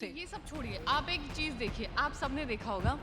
ये सब छोड़िए, आप एक चीज़ देखिए, आप सबने देखा होगा,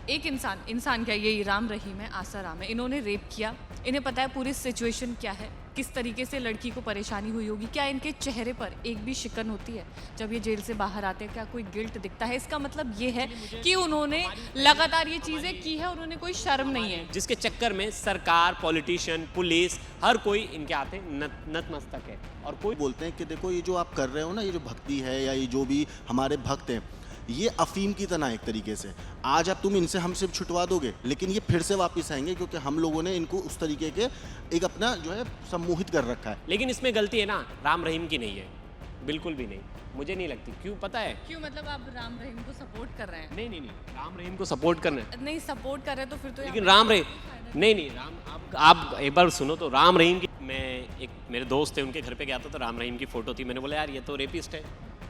एक इंसान क्या, ये राम रहीम है, आसाराम है, इन्होंने रेप किया, इन्हें पता है पूरी सिचुएशन क्या है, किस तरीके से लड़की को परेशानी हुई होगी, क्या इनके चेहरे पर एक भी शिकन होती है जब ये जेल से बाहर आते हैं, क्या कोई गिल्ट दिखता है? इसका मतलब ये है कि उन्होंने लगातार ये चीज़ें की है, उन्होंने कोई शर्म नहीं है। जिसके चक्कर में सरकार, पॉलिटिशियन, पुलिस, हर कोई इनके आते नतमस्तक है। और कोई बोलते हैं कि देखो ये जो आप कर रहे हो ना, ये जो भक्ति है या ये जो भी हमारे भक्त हैं, ये अफीम की तरह एक तरीके से आज आप तुम इनसे हमसे छुटवा दोगे, लेकिन ये फिर से वापस आएंगे क्योंकि हम लोगों ने इनको उस तरीके के एक अपना जो है सम्मोहित कर रखा है। लेकिन इसमें गलती है ना राम रहीम की नहीं है, बिल्कुल भी नहीं, मुझे नहीं लगती। क्यों पता है? क्यों, मतलब आप राम रहीम को सपोर्ट कर रहे हैं? नहीं, राम रहीम को सपोर्ट करना है, नहीं सपोर्ट कर रहे तो फिर तो लेकिन राम रहीम नहीं, राम आप एक बार सुनो तो राम रहीम की, मैं एक मेरे दोस्त थे उनके घर पे गया था तो राम रहीम की फ़ोटो थी, मैंने बोला यार ये तो रेपिस्ट है।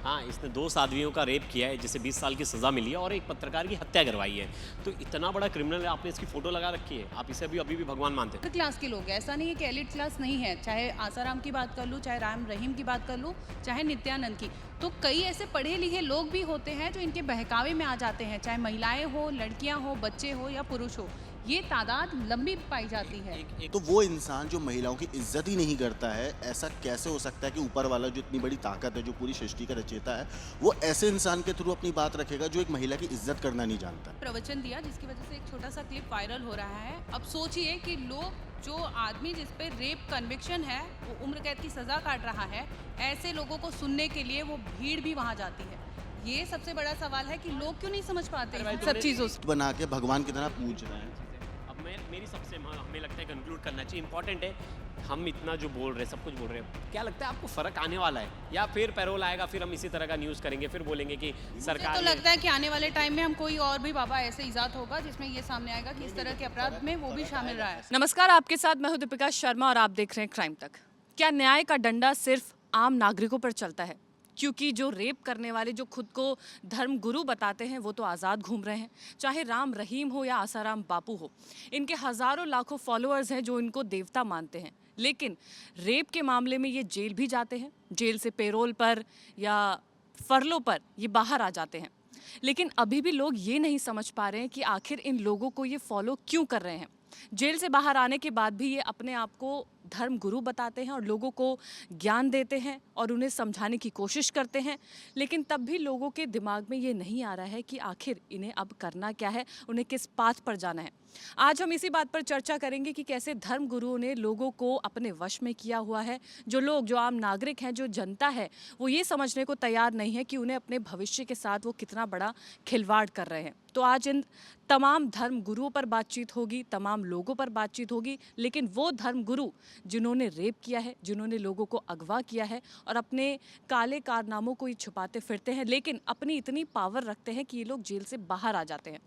हाँ, इसने 2 साध्वियों का रेप किया है जिसे 20 साल की सज़ा मिली है और एक पत्रकार की हत्या करवाई है, तो इतना बड़ा क्रिमिनल है, आपने इसकी फ़ोटो लगा रखी है, आप इसे अभी भी भगवान मानते हैं। क्लास के लोग हैं, ऐसा नहीं है कि एलिट क्लास नहीं है। चाहे आसाराम की बात कर लूँ, चाहे राम रहीम की बात कर लूँ, चाहे नित्यानंद की, तो कई ऐसे पढ़े लिखे लोग भी होते हैं जो इनके बहकावे में आ जाते हैं, चाहे महिलाएं हो, लड़कियां हो, बच्चे हो या पुरुष हो, ये तादाद लंबी पाई जाती है। तो वो इंसान जो महिलाओं की इज्जत ही नहीं करता है, ऐसा कैसे हो सकता है कि ऊपर वाला जो इतनी बड़ी ताकत है, जो पूरी सृष्टि का रचयिता है, वो ऐसे इंसान के थ्रू अपनी बात रखेगा जो एक महिला की इज्जत करना नहीं जानता। प्रवचन दिया जिसकी वजह से एक छोटा सा क्लिप वायरल हो रहा है। अब सोचिए कि लोग, जो आदमी जिस पे रेप कन्विक्शन है, वो उम्र कैद की सजा काट रहा है, ऐसे लोगों को सुनने के लिए वो भीड़ भी वहाँ जाती है। ये सबसे बड़ा सवाल है कि लोग क्यों नहीं समझ पाते सब चीज़ों से। बना के भगवान की तरह पूज रहे हैं। अब मेरी सबसे हमें लगता है कंक्लूड करना चाहिए, इंपॉर्टेंट है, हम इतना जो बोल रहे हैं, सब कुछ बोल रहे हैं, क्या लगता है आपको फ़र्क आने वाला है या फिर पैरोल आएगा, फिर हम इसी तरह का न्यूज़ करेंगे, फिर बोलेंगे कि सरकार तो लगता है कि आने वाले टाइम में हम कोई और भी बाबा ऐसे इजाद होगा जिसमें ये सामने आएगा कि इस तरह के अपराध में वो भी शामिल रहा है। नमस्कार, आपके साथ मैं हूं दीपिका शर्मा और आप देख रहे हैं क्राइम तक। क्या न्याय का डंडा सिर्फ आम नागरिकों पर चलता है? क्योंकि जो रेप करने वाले, जो खुद को धर्म गुरु बताते हैं, वो तो आज़ाद घूम रहे हैं, चाहे राम रहीम हो या आसाराम बापू हो। इनके हज़ारों लाखों फॉलोअर्स हैं जो इनको देवता मानते हैं, लेकिन रेप के मामले में ये जेल भी जाते हैं, जेल से पेरोल पर या फरलो पर ये बाहर आ जाते हैं। लेकिन अभी भी लोग ये नहीं समझ पा रहे हैं कि आखिर इन लोगों को ये फॉलो क्यों कर रहे हैं। जेल से बाहर आने के बाद भी ये अपने आप को धर्म गुरु बताते हैं और लोगों को ज्ञान देते हैं और उन्हें समझाने की कोशिश करते हैं, लेकिन तब भी लोगों के दिमाग में ये नहीं आ रहा है कि आखिर इन्हें अब करना क्या है, उन्हें किस पाथ पर जाना है। आज हम इसी बात पर चर्चा करेंगे कि कैसे धर्म गुरुओं ने लोगों को अपने वश में किया हुआ है। जो आम नागरिक हैं, जो जनता है, वो ये समझने को तैयार नहीं है कि उन्हें अपने भविष्य के साथ वो कितना बड़ा खिलवाड़ कर रहे हैं। तो आज इन तमाम धर्म गुरुओं पर बातचीत होगी, तमाम लोगों पर बातचीत होगी, लेकिन वो धर्म गुरु जिन्होंने रेप किया है, जिन्होंने लोगों को अगवा किया है और अपने काले कारनामों को ये छुपाते फिरते हैं, लेकिन अपनी इतनी पावर रखते हैं कि ये लोग जेल से बाहर आ जाते हैं।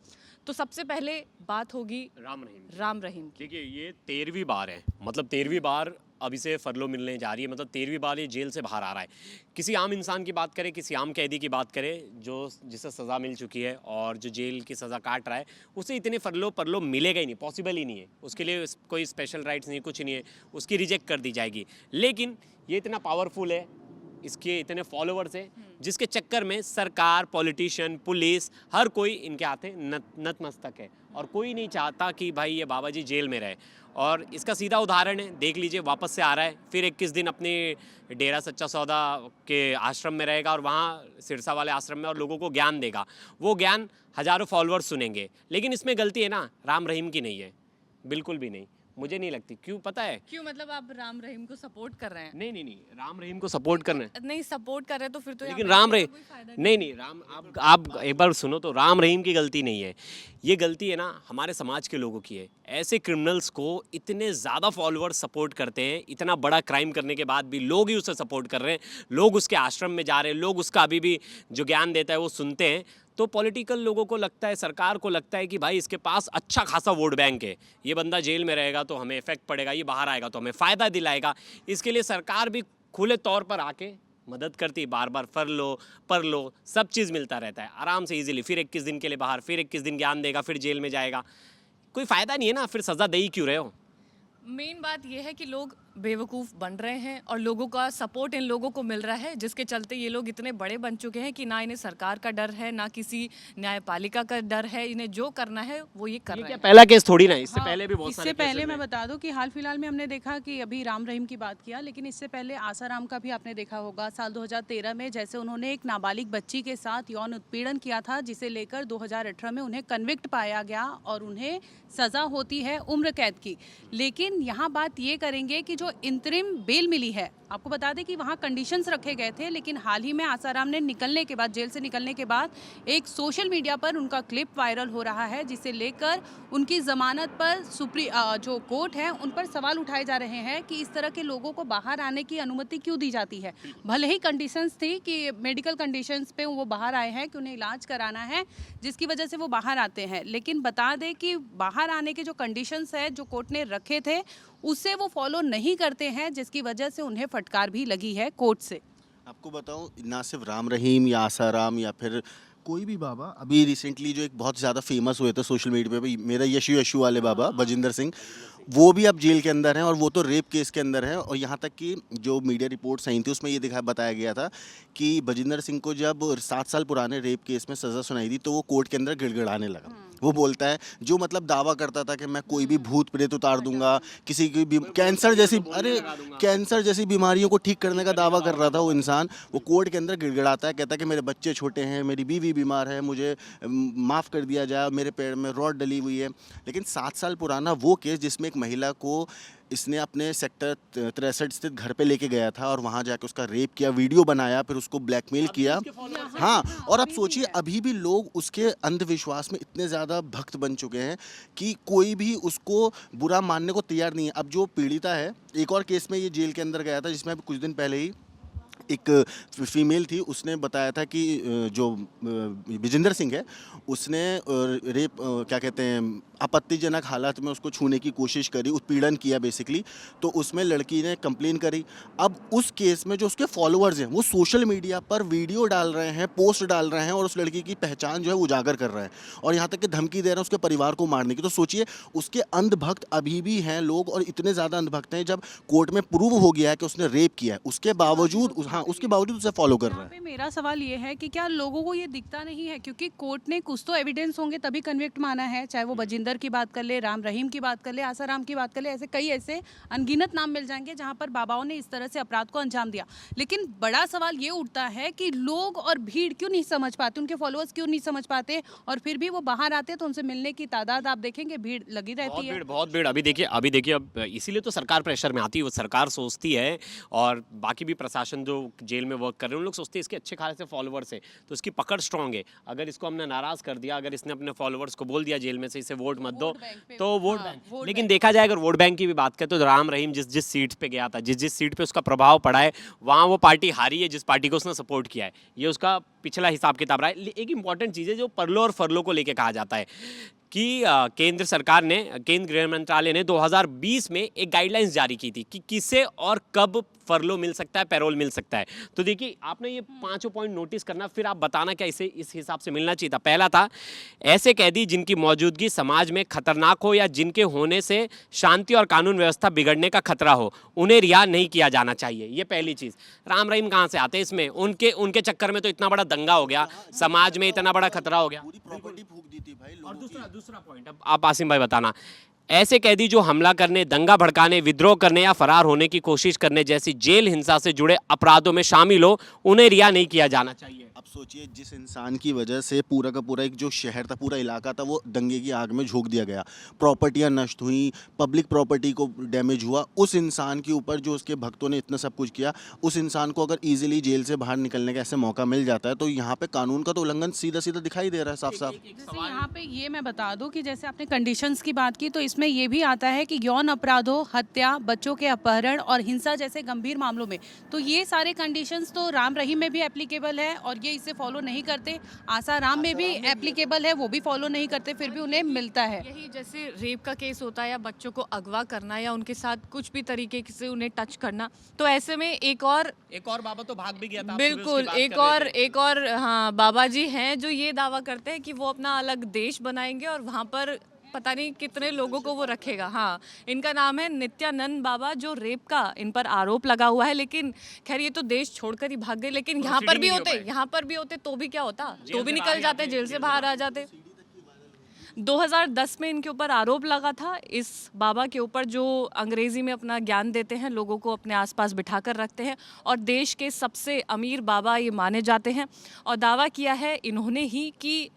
तो सबसे पहले बात होगी राम रहीम की। देखिए ये 13वीं बार है, मतलब 13वीं बार अब इसे फरलो मिलने जा रही है, मतलब 13वीं बार ये जेल से बाहर आ रहा है। किसी आम इंसान की बात करें, किसी आम कैदी की बात करें जो जिसे सज़ा मिल चुकी है और जो जेल की सज़ा काट रहा है, उसे इतने परलो मिलेगा ही नहीं, पॉसिबल ही नहीं है, उसके लिए कोई स्पेशल राइट्स नहीं, कुछ नहीं है, उसकी रिजेक्ट कर दी जाएगी। लेकिन ये इतना पावरफुल है, इसके इतने फॉलोअर्स हैं, जिसके चक्कर में सरकार, पॉलिटिशियन, पुलिस, हर कोई इनके आते नतमस्तक है और कोई नहीं चाहता कि भाई ये बाबा जी जेल में रहे। और इसका सीधा उदाहरण है, देख लीजिए, वापस से आ रहा है, फिर 21 दिन अपने डेरा सच्चा सौदा के आश्रम में रहेगा और वहाँ सिरसा वाले आश्रम में और लोगों को ज्ञान देगा। वो ज्ञान हज़ारों फॉलोअर्स सुनेंगे, लेकिन इसमें गलती है ना राम रहीम की नहीं है, बिल्कुल भी नहीं, मुझे नहीं लगती। क्यों पता है? क्यों, मतलब आप राम रहीम को सपोर्ट कर रहे हैं? नहीं, राम रहीम को सपोर्ट करना है, नहीं सपोर्ट कर रहे तो फिर तो लेकिन राम रहीम नहीं, राम आप एक बार सुनो तो राम रहीम की गलती नहीं है, ये गलती है ना हमारे समाज के लोगों की है। ऐसे क्रिमिनल्स को इतने ज़्यादा फॉलोअर्स सपोर्ट करते हैं, इतना बड़ा क्राइम करने के बाद भी लोग ही उसे सपोर्ट कर रहे हैं, लोग उसके आश्रम में जा रहे हैं, लोग उसका अभी भी जो ज्ञान देता है वो सुनते हैं। तो पॉलिटिकल लोगों को लगता है, सरकार को लगता है कि भाई इसके पास अच्छा खासा वोट बैंक है, ये बंदा जेल में रहेगा तो हमें इफेक्ट पड़ेगा, ये बाहर आएगा तो हमें फ़ायदा दिलाएगा। इसके लिए सरकार भी खुले तौर पर आके मदद करती, बार बार फरलो परलो सब चीज़ मिलता रहता है आराम से इजीली। फिर 21 दिन के लिए बाहर, फिर 21 दिन ज्ञान देगा, फिर जेल में जाएगा, कोई फ़ायदा नहीं है ना, फिर सज़ा दे ही क्यों रहे हो? मेन बात यह है कि लोग बेवकूफ़ बन रहे हैं और लोगों का सपोर्ट इन लोगों को मिल रहा है, जिसके चलते ये लोग इतने बड़े बन चुके हैं कि ना इन्हें सरकार का डर है, ना किसी न्यायपालिका का डर है। इन्हें जो करना है वो ये कर ये रहे क्या हैं। पहला केस थोड़ी ना है, इससे हाँ, पहले भी बहुत इससे सारे पहले केसेस मैं हैं। बता दूं कि हाल फिलहाल में हमने देखा कि अभी राम रहीम की बात किया, लेकिन इससे पहले आसाराम का भी आपने देखा होगा। साल 2013 में जैसे उन्होंने एक नाबालिग बच्ची के साथ यौन उत्पीड़न किया था, जिसे लेकर 2018 में उन्हें कन्विक्ट पाया गया और उन्हें सज़ा होती है उम्र कैद की। लेकिन यहाँ बात ये करेंगे कि जो इंतरिम बेल मिली है, आपको बता दें कि वहाँ कंडीशंस रखे गए थे, लेकिन हाल ही में आसाराम ने निकलने के बाद, जेल से निकलने के बाद एक सोशल मीडिया पर उनका क्लिप वायरल हो रहा है, जिसे लेकर उनकी ज़मानत पर जो कोर्ट है उन पर सवाल उठाए जा रहे हैं कि इस तरह के लोगों को बाहर आने की अनुमति क्यों दी जाती है। भले ही कंडीशंस थी कि मेडिकल कंडीशंस पे वो बाहर आए हैं कि उन्हें इलाज कराना है, जिसकी वजह से वो बाहर आते हैं, लेकिन बता दें कि बाहर आने के जो कंडीशंस है जो कोर्ट ने रखे थे उससे वो फॉलो नहीं करते हैं, जिसकी वजह से उन्हें फटकार भी लगी है कोर्ट से। आपको बताऊं, ना सिर्फ राम रहीम या आसाराम या फिर कोई भी बाबा, अभी रिसेंटली जो एक बहुत ज़्यादा फेमस हुए थे सोशल मीडिया पे, मेरा यशु यशु वाले बाबा बजिंदर सिंह, वो भी अब जेल के अंदर हैं और वो तो रेप केस के अंदर हैं। और यहाँ तक कि जो मीडिया रिपोर्ट्स आई थी उसमें ये बताया गया था कि बजिंदर सिंह को जब 7 साल पुराने रेप केस में सज़ा सुनाई थी तो वो कोर्ट के अंदर गिड़गिड़ाने लगा। वो बोलता है, जो मतलब दावा करता था कि मैं कोई भी भूत प्रेत उतार दूंगा, किसी की भी कैंसर जैसी बीमारियों को ठीक करने का दावा कर रहा था वो इंसान, वो कोर्ट के अंदर गिड़गिड़ाता है, कहता है कि मेरे बच्चे छोटे हैं, मेरी बीवी बीमार है, मुझे माफ़ कर दिया जाए, मेरे पैर में रॉड डली हुई है। लेकिन 7 साल पुराना वो केस जिसमें एक महिला को इसने अपने सेक्टर 63 स्थित घर पे लेके गया था और वहाँ जाके उसका रेप किया, वीडियो बनाया, फिर उसको ब्लैकमेल किया। हाँ, और अब सोचिए अभी भी लोग उसके अंधविश्वास में इतने ज़्यादा भक्त बन चुके हैं कि कोई भी उसको बुरा मानने को तैयार नहीं है। अब जो पीड़िता है, एक और केस में ये जेल के अंदर गया था जिसमें अभी कुछ दिन पहले ही एक फीमेल थी, उसने बताया था कि जो विजेंद्र सिंह है उसने रेप क्या कहते हैं आपत्तिजनक हालात में उसको छूने की कोशिश करी, उत्पीड़न किया बेसिकली, तो उसमें लड़की ने कंप्लेन करी। अब उस केस में जो उसके फॉलोअर्स हैं वो सोशल मीडिया पर वीडियो डाल रहे हैं, पोस्ट डाल रहे हैं और उस लड़की की पहचान जो है उजागर कर रहे हैं और यहाँ तक कि धमकी दे रहे हैं उसके परिवार को मारने की। तो सोचिए उसके अंधभक्त अभी भी हैं लोग, और इतने ज़्यादा अंधभक्त हैं जब कोर्ट में प्रूव हो गया है कि उसने रेप किया है, उसके बावजूद उसके बावजूद उसे फॉलो कर रहा यहाँ है। पे मेरा सवाल ये है कि क्या लोगों को ये दिखता नहीं है, क्योंकि कोर्ट ने कुछ तो एविडेंस होंगे तभी कन्विक्ट माना है, चाहे वो बजिंदर की बात कर ले, राम रहीम की बात कर ले, आसाराम की बात कर ले, ऐसे कई ऐसे अनगिनत नाम मिल जाएंगे जहाँ पर बाबाओं ने इस तरह से अपराध को अंजाम दिया। लेकिन बड़ा सवाल ये उठता है कि लोग और भीड़ क्यों नहीं समझ पाते, उनके फॉलोअर्स क्यों नहीं समझ पाते, और फिर भी वो बाहर आते तो उनसे मिलने की तादाद आप देखेंगे भीड़ लगी रहती है। बहुत भीड़ अभी देखिए अब इसीलिए तो सरकार प्रेशर में आती है। वो सरकार सोचती है और बाकी भी प्रशासन जो जेल में वर्क कर रहे हैं उन लोग सोचते हैं इसके अच्छे खासे फॉलोअर्स है तो इसकी पकड़ स्ट्रांग है, अगर इसको हमने नाराज कर दिया, अगर इसने अपने फॉलोअर्स को बोल दिया जेल में से इसे वोट मत दो, तो वोट बैंक। लेकिन देखा जाए अगर वोट बैंक की भी बात करें तो राम रहीम जिस सीट पे गया था, जिस सीट पे उसका प्रभाव पड़ा है, वहाँ वो पार्टी हारी है जिस पार्टी को उसने सपोर्ट किया है। ये उसका पिछला हिसाब किताब रहा है। एक इंपॉर्टेंट चीज़ है जो परलो और फरलो को लेकर कहा जाता है कि केंद्र सरकार ने, केंद्र गृह मंत्रालय ने 2020 में एक गाइडलाइंस जारी की थी कि किसे और कब फरलो मिल सकता है, पैरोल मिल सकता है। तो देखिए आपने ये 5 पॉइंट नोटिस करना, फिर आप बताना क्या इसे इस हिसाब से मिलना चाहिए था। पहला था ऐसे कैदी जिनकी मौजूदगी समाज में खतरनाक हो या जिनके होने से शांति और कानून व्यवस्था बिगड़ने का खतरा हो, उन्हें रिहा नहीं किया जाना चाहिए। ये पहली चीज़। राम रहीम कहाँ से आते हैं इसमें? उनके चक्कर में तो इतना बड़ा दंगा हो गया, समाज में इतना बड़ा खतरा हो गया, पूरी प्रॉपर्टी फूंक दी थी भाई और लोगों की। दूसरा पॉइंट अब आप आसिम भाई बताना, ऐसे कैदी जो हमला करने, दंगा भड़काने, विद्रोह करने या फरार होने की कोशिश करने जैसी जेल हिंसा से जुड़े अपराधों में शामिल हो, उन्हें रिहा नहीं किया जाना चाहिए। अब सोचिए जिस इंसान की वजह से पूरा का पूरा एक जो शहर था, पूरा इलाका था, वो दंगे की आग में झोंक दिया गया, प्रॉपर्टियां नष्ट हुई, पब्लिक प्रॉपर्टी को डैमेज हुआ, उस इंसान के ऊपर जो उसके भक्तों ने इतना सब कुछ किया, उस इंसान को अगर इजीली जेल से बाहर निकलने का ऐसे मौका मिल जाता है तो यहाँ पे कानून का तो उल्लंघन सीधा सीधा दिखाई दे रहा है साफ साफ। जैसे यहाँ पे ये मैं बता दूं कि जैसे आपने कंडीशंस की बात की, तो इसमें ये भी आता है कि यौन अपराधों, हत्या, बच्चों के अपहरण और हिंसा जैसे गंभीर मामलों में तो ये सारे कंडीशंस तो राम रहीम में भी एप्लीकेबल है और ये इसे फॉलो नहीं करते। आसाराम में भी एप्लीकेबल है, वो भी फॉलो नहीं करते, फिर भी उन्हें मिलता है। यही जैसे रेप का केस होता है या बच्चों को अगवा करना या उनके साथ कुछ भी तरीके से उन्हें टच करना, तो ऐसे में एक और बाबा तो भाग भी गया था। बिल्कुल एक और हाँ बाबा जी हैं जो ये दावा करते हैं कि वो अपना अलग देश बनाएंगे और वहाँ पर पता नहीं कितने लोगों को वो रखेगा। हाँ, इनका नाम है नित्यानंद बाबा, जो रेप का इन पर आरोप लगा हुआ है। लेकिन खैर ये तो देश छोड़कर ही भाग गए, लेकिन यहाँ पर भी होते, यहाँ पर भी होते तो भी क्या होता, तो भी निकल जाते, जेल से बाहर आ जाते। 2010 में इनके ऊपर आरोप लगा था इस बाबा के ऊपर, जो अंग्रेज़ी में अपना ज्ञान देते हैं, लोगों को अपने आसपास बिठाकर रखते हैं और देश के सबसे अमीर बाबा ये माने जाते हैं। और दावा किया है इन्होंने ही कि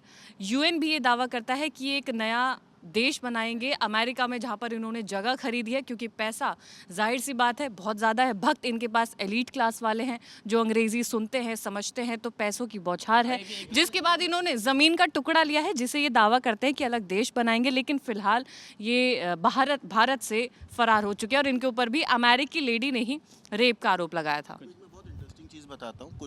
यूएन भी ये दावा करता है कि ये एक नया देश बनाएंगे अमेरिका में, जहाँ पर इन्होंने जगह खरीदी है, क्योंकि पैसा जाहिर सी बात है बहुत ज़्यादा है। भक्त इनके पास एलीट क्लास वाले हैं जो अंग्रेज़ी सुनते हैं, समझते हैं, तो पैसों की बौछार है, जिसके बाद इन्होंने ज़मीन का टुकड़ा लिया है, जिसे ये दावा करते हैं कि अलग देश बनाएंगे। लेकिन फ़िलहाल ये भारत से फ़रार हो चुके हैं और इनके ऊपर भी अमेरिकी लेडी ने ही रेप का आरोप लगाया था। चीज़ बताता हूँ।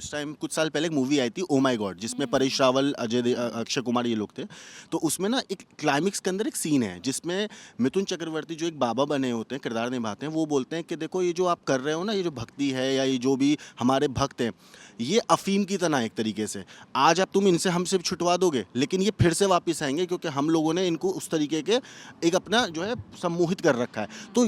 कुछ साल पहले एक मूवी आई थी ओ माय गॉड, जिसमें परेश रावल, अक्षय कुमार ये लोग थे। तो उसमें ना एक क्लाइमेक्स के अंदर एक सीन है जिसमें मिथुन चक्रवर्ती जो एक बाबा बने होते हैं, किरदार निभाते हैं, वो बोलते हैं कि देखो ये जो आप कर रहे हो ना, ये जो भक्ति है या ये जो भी हमारे भक्त हैं, ये अफीम की तरह एक तरीके से। आज आप तुम इनसे हमसे छुटवा दोगे, लेकिन ये फिर से वापस आएंगे, क्योंकि हम लोगों ने इनको उस तरीके के एक अपना जो है सम्मोहित कर रखा है। तो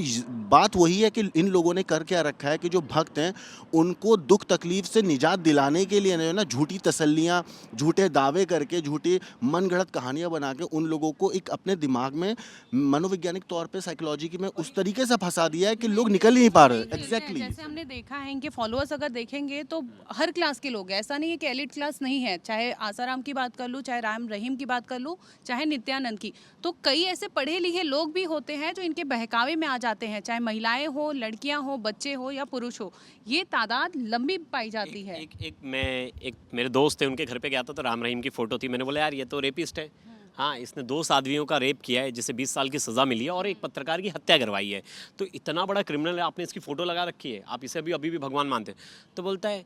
बात वही है कि इन लोगों ने कर क्या रखा है कि जो भक्त हैं उनको दुख तकलीफ से निजात दिलाने के लिए ना झूठी तसल्लियाँ, झूठे दावे करके, झूठी मनगढ़ंत कहानियाँ बना के उन लोगों को एक अपने दिमाग में मनोवैज्ञानिक तौर पे साइकोलॉजी की में उस तरीके से फंसा दिया है कि लोग निकल ही नहीं पा रहे। एग्जैक्टली जैसे हमने देखा है, इनके फॉलोअर्स अगर देखेंगे तो हर क्लास के लोग हैं, ऐसा नहीं है कि एलिट क्लास नहीं है। चाहे आसाराम की बात कर लूँ, चाहे राम रहीम की बात कर लूँ, चाहे नित्यानंद की, तो कई ऐसे पढ़े लिखे लोग भी होते हैं जो इनके बहकावे में आ जाते हैं, चाहे महिलाएं हो, लड़कियां हो, बच्चे हो या पुरुष हो। ये तादाद लंबी पाई जाती है। एक मेरे दोस्त थे, उनके घर पे गया था, तो राम रहीम की फ़ोटो थी। मैंने बोला यार ये तो रेपिस्ट है। हाँ, इसने 2 साध्वियों का रेप किया है, जिसे 20 साल की सज़ा मिली है, और एक पत्रकार की हत्या करवाई है। तो इतना बड़ा क्रिमिनल है, आपने इसकी फ़ोटो लगा रखी है, आप इसे अभी भी भगवान मानते हैं। तो बोलता है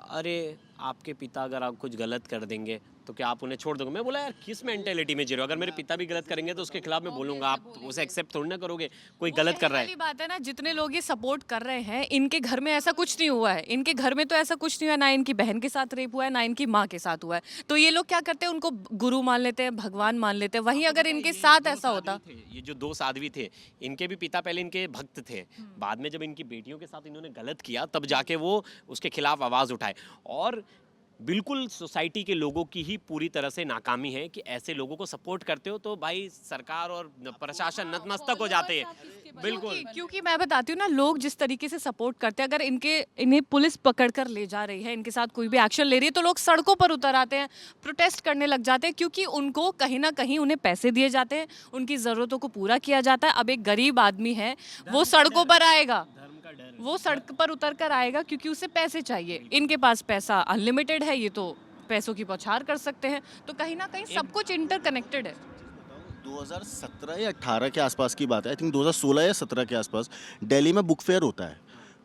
अरे आपके पिता अगर आप कुछ गलत कर देंगे तो क्या आप उन्हें छोड़ दोगे? मैं बोला यार किस मेंटेलिटी में जी रहे हो? अगर मेरे पिता भी गलत करेंगे तो उसके खिलाफ मैं बोलूंगा, आप उसे एक्सेप्ट थोड़ी ना करोगे। कोई गलत कर रहा है। बात है ना, जितने लोग ये सपोर्ट कर रहे हैं, इनके घर में ऐसा कुछ नहीं हुआ है। इनके घर में तो ऐसा कुछ नहीं हुआ, ना इनकी बहन के साथ रेप हुआ है, ना इनकी माँ के साथ हुआ है। तो ये लोग क्या करते हैं, उनको गुरु मान लेते हैं, भगवान मान लेते हैं। वहीं अगर इनके साथ ऐसा होता, ये जो 2 साध्वी थे, इनके भी पिता पहले इनके भक्त थे, बाद में जब इनकी बेटियों के साथ इन्होंने गलत किया तब जाके वो उसके खिलाफ आवाज़ उठाए। और बिल्कुल सोसाइटी के लोगों की ही पूरी तरह से नाकामी है कि ऐसे लोगों को सपोर्ट करते हो तो भाई सरकार और प्रशासन नतमस्तक हो जाते हैं। बिल्कुल, क्योंकि मैं बताती हूँ ना, लोग जिस तरीके से सपोर्ट करते हैं, अगर इन्हें पुलिस पकड़ कर ले जा रही है, इनके साथ कोई भी एक्शन ले रही है, तो लोग सड़कों पर उतर आते हैं, प्रोटेस्ट करने लग जाते हैं, क्योंकि उनको कहीं ना कहीं उन्हें पैसे दिए जाते हैं, उनकी ज़रूरतों को पूरा किया जाता है। अब एक गरीब आदमी है, वो सड़कों पर आएगा, वो सड़क पर उतर कर आएगा क्योंकि उसे पैसे चाहिए। इनके पास पैसा अनलिमिटेड है, ये तो पैसों की बौछार कर सकते हैं। तो कहीं ना कहीं सब कुछ इंटरकनेक्टेड है। 2017 या 18 के आसपास की बात है, आई थिंक 2016 या 17 के आसपास दिल्ली में बुक फेयर होता है।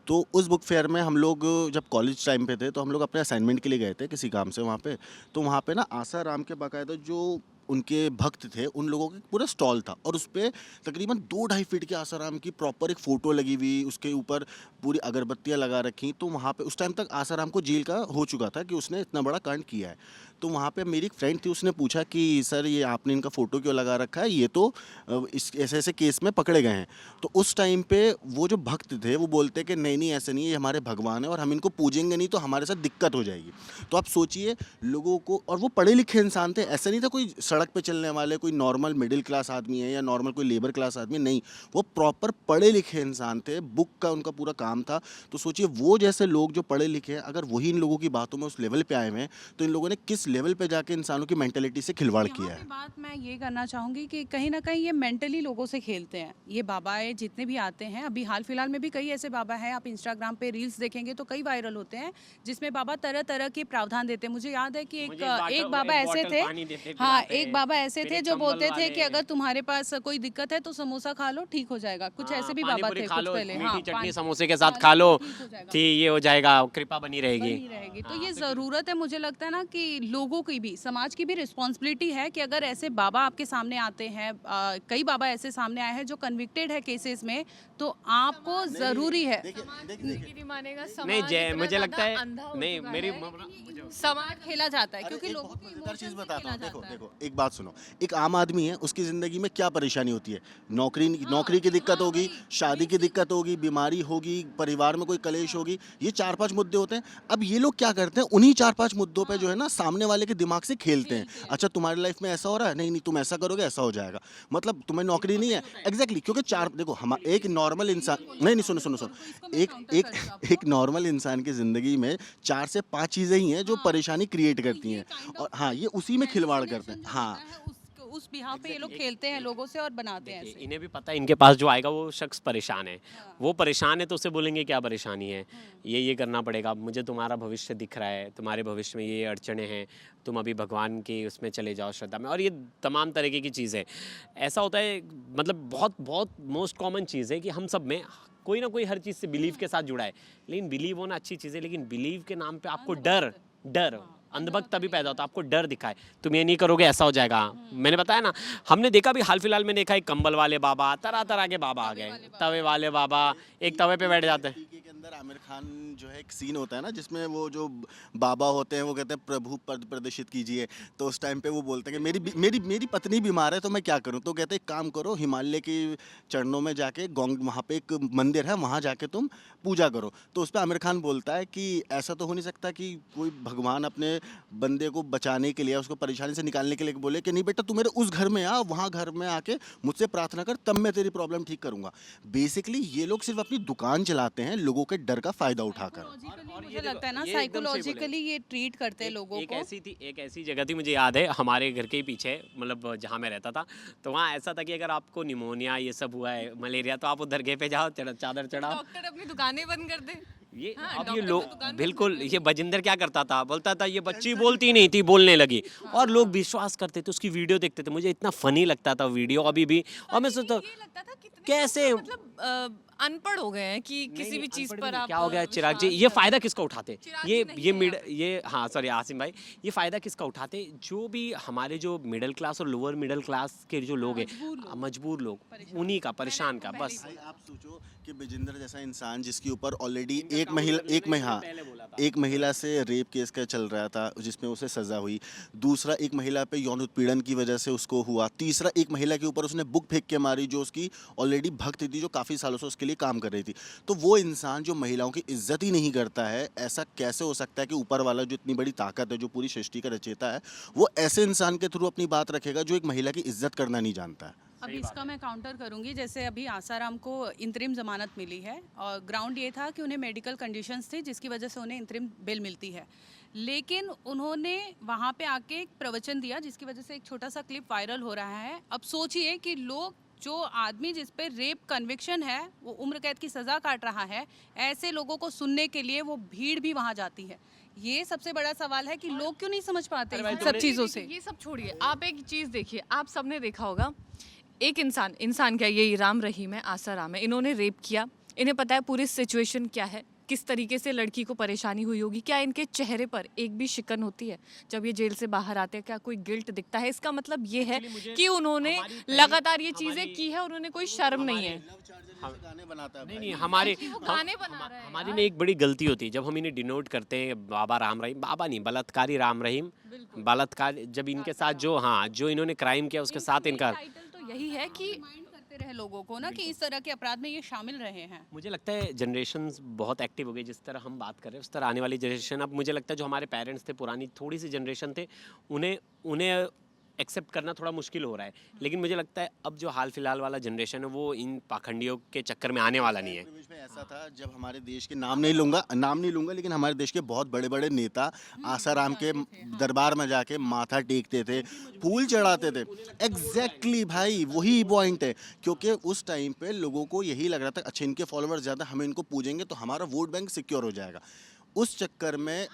तो उस बुक फेयर में हम लोग जब कॉलेज टाइम पे थे तो हम लोग अपने असाइनमेंट के लिए गए थे किसी काम से वहाँ पे। तो वहाँ पे ना आसाराम के बाकायदा जो उनके भक्त थे उन लोगों का पूरा स्टॉल था, और उस पर तकरीबन 2-2.5 फीट के आसाराम की प्रॉपर एक फ़ोटो लगी हुई, उसके ऊपर पूरी अगरबत्तियाँ लगा रखी। तो वहाँ पे उस टाइम तक आसाराम को जेल का हो चुका था कि उसने इतना बड़ा कांड किया है। तो वहाँ पे मेरी एक फ्रेंड थी, उसने पूछा कि सर ये आपने इनका फ़ोटो क्यों लगा रखा है, ये तो इस ऐसे ऐसे केस में पकड़े गए हैं। तो उस टाइम पे वो जो भक्त थे वो बोलते कि नहीं ऐसे नहीं है, ये हमारे भगवान है और हम इनको पूजेंगे नहीं तो हमारे साथ दिक्कत हो जाएगी। तो आप सोचिए लोगों को, और वो पढ़े लिखे इंसान थे, ऐसा नहीं था कोई सड़क पे चलने वाले, कोई नॉर्मल मिडिल क्लास आदमी है या नॉर्मल कोई लेबर क्लास आदमी, नहीं, वो प्रॉपर पढ़े लिखे इंसान थे, बुक का उनका पूरा काम था। तो सोचिए वो जैसे लोग जो पढ़े लिखे हैं, अगर वही इन लोगों की बातों में उस लेवल पे आए हुए हैं, तो इन लोगों ने किस लेवल पे जाके इंसानों की मेंटेलिटी से खिलवाड़ किया है। बात मैं ये करना चाहूँगी कि कहीं ना कहीं ये मेंटली लोगों से खेलते हैं। ये बाबाएं जितने भी आते हैं, अभी हाल फिलहाल में भी कई ऐसे बाबा हैं, आप इंस्टाग्राम पे रील्स देखेंगे तो कई वायरल होते हैं, जिसमें बाबा तरह तरह के प्रावधान देते हैं। मुझे याद है कि एक बाबा ऐसे थे, हाँ, एक बाबा ऐसे थे जो बोलते थे कि अगर तुम्हारे पास कोई दिक्कत है तो समोसा खा लो, ठीक हो जाएगा। कुछ ऐसे भी बाबा थे कुछ पहले, हाँ, चटनी समोसे के साथ खा लो, ठीक ये हो जाएगा, कृपा बनी रहेगी। तो ये ज़रूरत है, मुझे लगता है ना कि लोगों की भी, समाज की भी रिस्पॉन्सिबिलिटी है कि अगर ऐसे बाबा आपके सामने आते हैं, कई बाबा ऐसे सामने आए हैं जो कन्विक्टेड है केसेस में, तो आपको ज़रूरी है। नहीं मानेगा नहीं समाज जय इतना मुझे लगता ज़्यादा है अंधा हो नहीं चुका मेरी है। समाज खेला जाता है अरे क्योंकि एक लोगों बहुत के मजेदार चीज इमोशन से बताता खेला हूँ। देखो जाता है। देखो एक बात सुनो, एक आम आदमी है, उसकी जिंदगी में क्या परेशानी होती है? नौकरी की दिक्कत होगी, शादी की दिक्कत होगी, बीमारी होगी, परिवार में कोई कलेश होगी, ये 4-5 मुद्दे होते हैं। अब ये लोग क्या करते हैं, उन्हीं 4-5 मुद्दों पे जो है ना सामने वाले के दिमाग से खेलते हैं। अच्छा तुम्हारी लाइफ में ऐसा हो रहा है, नहीं नहीं तुम ऐसा करोगे ऐसा हो जाएगा, मतलब तुम्हें नौकरी नहीं है। एग्जैक्टली क्योंकि चार देखो हम एक नॉर्मल इंसान, नहीं नहीं सुनो सुनो सुनो, एक नॉर्मल इंसान की जिंदगी में 4 से 5 चीजें ही हैं जो परेशानी क्रिएट करती हैं, और हाँ ये उसी में खिलवाड़ करते हैं। हाँ उस बिहाफ पे ये लोग खेलते हैं लोगों से और बनाते हैं देखिए, ऐसे। इन्हें भी पता है इनके पास जो आएगा वो शख्स परेशान है। वो परेशान है तो उसे बोलेंगे क्या परेशानी है, ये करना पड़ेगा, मुझे तुम्हारा भविष्य दिख रहा है, तुम्हारे भविष्य में ये अड़चने हैं, तुम अभी भगवान के उसमें चले जाओ श्रद्धा में, और ये तमाम तरीके की चीज़ें। ऐसा होता है, मतलब बहुत बहुत मोस्ट कॉमन चीज़ है कि हम सब में कोई ना कोई हर चीज़ से बिलीव के साथ जुड़ा है। लेकिन बिलीव होना अच्छी चीज़ है, लेकिन बिलीव के नाम पे आपको डर अंधभक्त तभी पैदा होता है। आपको डर दिखाए तुम ये नहीं करोगे ऐसा हो जाएगा। मैंने बताया ना, हमने देखा भी हाल फिलहाल में देखा है, कंबल वाले बाबा, तरह तरह के बाबा आ गए, तवे वाले बाबा, एक तवे पे बैठ जाते हैं। टीके के अंदर आमिर खान जो है एक सीन होता है ना जिसमें वो जो बाबा होते हैं वो कहते हैं प्रभु पद प्रदर्शित कीजिए, तो उस टाइम पे वो बोलते हैं कि मेरी पत्नी बीमार है तो मैं क्या करूं, तो कहते हैं एक काम करो, हिमालय के चरणों में जाके वहाँ पे एक मंदिर है, वहाँ जाके तुम पूजा करो। तो उस पर आमिर खान बोलता है कि ऐसा तो हो नहीं सकता कि कोई भगवान अपने बंदे को बचाने के लिए, उसको परेशानी से निकालने के लिए बोले कि नहीं बेटा तू मेरे उस घर में आ, वहाँ घर में आके मुझसे प्रार्थना कर, तब मैं तेरी प्रॉब्लम ठीक करूंगा। बेसिकली ये लोग सिर्फ अपनी दुकान चलाते हैं लोगों के डर का फायदा उठाकर। मुझे लगता है ना ये एकदम सही बोले। साइकोलॉजिकली ये ट्रीट करते हैं लोगों को। एक ऐसी जगह थी, मुझे याद है हमारे घर के ही पीछे, मतलब जहाँ मैं रहता था, तो वहाँ ऐसा था कि अगर आपको निमोनिया ये सब हुआ है, मलेरिया, तो आप उधर घर पे जाओ, चादर चढ़ाओ। डॉक्टर अपनी दुकानें बंद कर दे। ये हाँ, अब डॉक्टर ये तो लोग दुकान बंद बिल्कुल, ये बजिंदर क्या करता था, बोलता था ये बच्ची बोलती नहीं थी, बोलने लगी, और लोग विश्वास करते थे, उसकी वीडियो देखते थे। मुझे इतना फनी लगता था वीडियो अभी भी, और मैं सोचता ये लगता था कितने कैसे लोग मतलब अनपढ़ हो गए हैं कि किसी भी चीज पर आप क्या हो गया चिराग जी, विश्वास ये कर- फायदा किसका उठाते, चिराग ये जी नहीं ये है मिड यहाँ पे। ये हाँ सॉरी आसिम भाई, ये फायदा किसका उठाते, जो भी हमारे जो मिडिल क्लास और लोअर मिडिल क्लास के जो लोग हैं, मजबूर लोग, उन्हीं का, परेशान का, बस। भाई आप सोचो कि बिजेंद्र जैसा इंसान जिसके ऊपर ऑलरेडी एक महिला से रेप केस का चल रहा था जिसमें उसे सजा हुई, दूसरा एक महिला पे यौन उत्पीड़न की वजह से उसको हुआ, तीसरा एक महिला के ऊपर उसने बुक फेंक के मारी जो उसकी ऑलरेडी भक्त थी, जो काफ़ी सालों से उसके लिए काम कर रही थी। तो वो इंसान जो महिलाओं की इज्जत ही नहीं करता है, ऐसा कैसे हो सकता है कि ऊपर वाला जो इतनी बड़ी ताकत है, जो पूरी सृष्टि का रचयिता है, वो ऐसे इंसान के थ्रू अपनी बात रखेगा जो एक महिला की इज्जत करना नहीं जानता है। अब इसका मैं काउंटर करूंगी। जैसे अभी आसाराम को इंतरिम जमानत मिली है और ग्राउंड ये था कि उन्हें मेडिकल कंडीशंस थी जिसकी वजह से उन्हें इंतरिम बेल मिलती है, लेकिन उन्होंने वहाँ पे आके एक प्रवचन दिया जिसकी वजह से एक छोटा सा क्लिप वायरल हो रहा है। अब सोचिए कि लोग, जो आदमी जिस पे रेप कन्विक्शन है, वो उम्र कैद की सज़ा काट रहा है, ऐसे लोगों को सुनने के लिए वो भीड़ भी वहाँ जाती है। ये सबसे बड़ा सवाल है कि लोग क्यों नहीं समझ पाते इन सब चीज़ों से। ये सब छोड़िए, आप एक चीज देखिए, आप सबने देखा होगा, एक इंसान क्या, ये राम रहीम है, आसाराम है, इन्होंने रेप किया, इन्हें पता है पूरी सिचुएशन क्या है, किस तरीके से लड़की को परेशानी हुई होगी, क्या इनके चेहरे पर एक भी शिकन होती है जब ये जेल से बाहर आते हैं, क्या कोई गिल्ट दिखता है? इसका मतलब ये है कि उन्होंने लगातार ये चीजें की है, उन्होंने कोई शर्म नहीं है। गाने बनाता है नहीं हमारे गाने बना रहा है हमारी में एक बड़ी गलती होती है जब हम इन्हें डिनोट करते हैं बाबा राम रहीम, बाबा नहीं, बलात्कारी राम रहीम, बलात्कार, जब इनके साथ जो इन्होंने क्राइम किया उसके साथ इनका टाइटल तो यही है कि रिमाइंड करते रहे लोगों को ना कि इस तरह के अपराध में ये शामिल रहे हैं। मुझे लगता है जनरेशन बहुत एक्टिव हो गई, जिस तरह हम बात कर रहे हैं उस तरह आने वाली जनरेशन, अब मुझे लगता है जो हमारे पेरेंट्स थे, पुरानी थोड़ी सी जनरेशन थे, उन्हें एक्सेप्ट करना थोड़ा मुश्किल हो रहा है। लेकिन मुझे लगता है अब जो हाल फिलहाल वाला जनरेशन है वो इन पाखंडियों के चक्कर में आने वाला नहीं है। में ऐसा था जब हमारे देश के नाम नहीं लूंगा लेकिन हमारे देश के बहुत बड़े बड़े नेता आसाराम के दरबार में जाके माथा टेकते थे, फूल चढ़ाते थे। एग्जैक्टली भाई वही पॉइंट है, क्योंकि उस टाइम पे लोगों को यही लग रहा था अच्छा इनके फॉलोअर्स ज़्यादा, हम इनको पूजेंगे तो हमारा वोट बैंक सिक्योर हो जाएगा। उस चक्कर में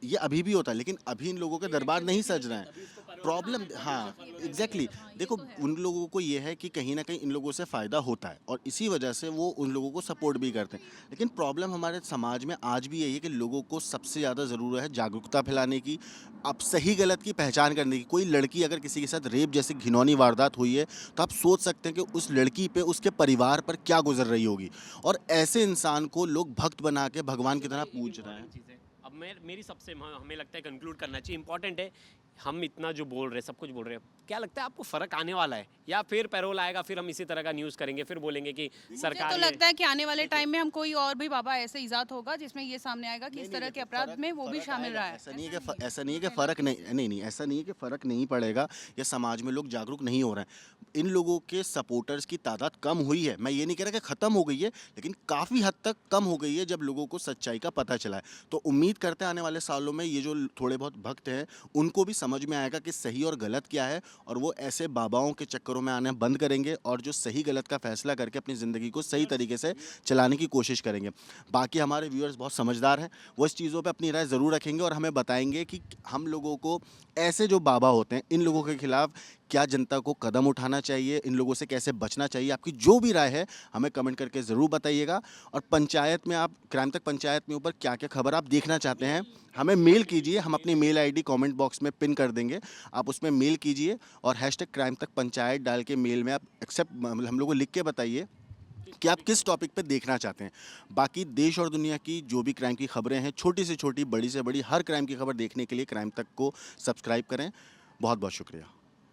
ये अभी भी होता है, लेकिन अभी इन लोगों के दरबार नहीं सज रहे हैं। प्रॉब्लम, हाँ एग्जैक्टली देखो उन लोगों को ये है कि कहीं ना कहीं इन लोगों से फ़ायदा होता है और इसी वजह से वो उन लोगों को सपोर्ट भी करते हैं। लेकिन प्रॉब्लम हमारे समाज में आज भी यही है कि लोगों को सबसे ज़्यादा ज़रूरत है जागरूकता फैलाने की, अब सही गलत की पहचान करने की। कोई लड़की अगर किसी के साथ रेप जैसी घिनौनी वारदात हुई है तो आप सोच सकते हैं कि उस लड़की पे उसके परिवार पर क्या गुजर रही होगी, और ऐसे इंसान को लोग भक्त बना के भगवान की तरह पूज रहे हैं। चीज़ें अब मेरी सबसे हमें लगता है कंक्लूड करना चाहिए, इंपॉर्टेंट है हम इतना जो बोल रहे हैं, सब कुछ बोल रहे हैं, क्या लगता है आपको फ़र्क आने वाला है या फिर पैरोल आएगा, फिर हम इसी तरह का न्यूज़ करेंगे, फिर बोलेंगे कि मुझे सरकार तो ये- लगता है कि आने वाले टाइम में हम कोई और भी बाबा ऐसे इजाद होगा जिसमें ये सामने आएगा कि इस तरह के अपराध में वो भी शामिल रहा है। ऐसा नहीं है कि ऐसा नहीं है कि फ़र्क नहीं ऐसा नहीं है कि फ़र्क नहीं पड़ेगा या समाज में लोग जागरूक नहीं हो रहे हैं। इन लोगों के सपोर्टर्स की तादाद कम हुई है, मैं ये नहीं कह रहा कि ख़त्म हो गई है, लेकिन काफ़ी हद तक कम हो गई है जब लोगों को सच्चाई का पता चला है। तो उम्मीद करते हैं आने वाले सालों में ये जो थोड़े बहुत भक्त हैं उनको भी समझ में आएगा कि सही और गलत क्या है, और वो ऐसे बाबाओं के चक्करों में आना बंद करेंगे और जो सही गलत का फैसला करके अपनी ज़िंदगी को सही तरीके से चलाने की कोशिश करेंगे। बाकी हमारे व्यूअर्स बहुत समझदार हैं, वो इस चीज़ों पे अपनी राय ज़रूर रखेंगे और हमें बताएंगे कि हम लोगों को ऐसे जो बाबा होते हैं इन लोगों के खिलाफ क्या जनता को कदम उठाना चाहिए, इन लोगों से कैसे बचना चाहिए। आपकी जो भी राय है हमें कमेंट करके ज़रूर बताइएगा। और पंचायत में आप क्राइम तक पंचायत में ऊपर क्या क्या खबर आप देखना चाहते हैं हमें मेल कीजिए, हम अपनी मेल आईडी कमेंट बॉक्स में पिन कर देंगे, आप उसमें मेल कीजिए और #क्राइम तक पंचायत डाल के मेल में आप एक्सेप्ट हम लोग को लिख के बताइए कि आप किस टॉपिक पे देखना चाहते हैं। बाकी देश और दुनिया की जो भी क्राइम की खबरें हैं, छोटी से छोटी बड़ी से बड़ी हर क्राइम की खबर देखने के लिए क्राइम तक को सब्सक्राइब करें। बहुत बहुत शुक्रिया।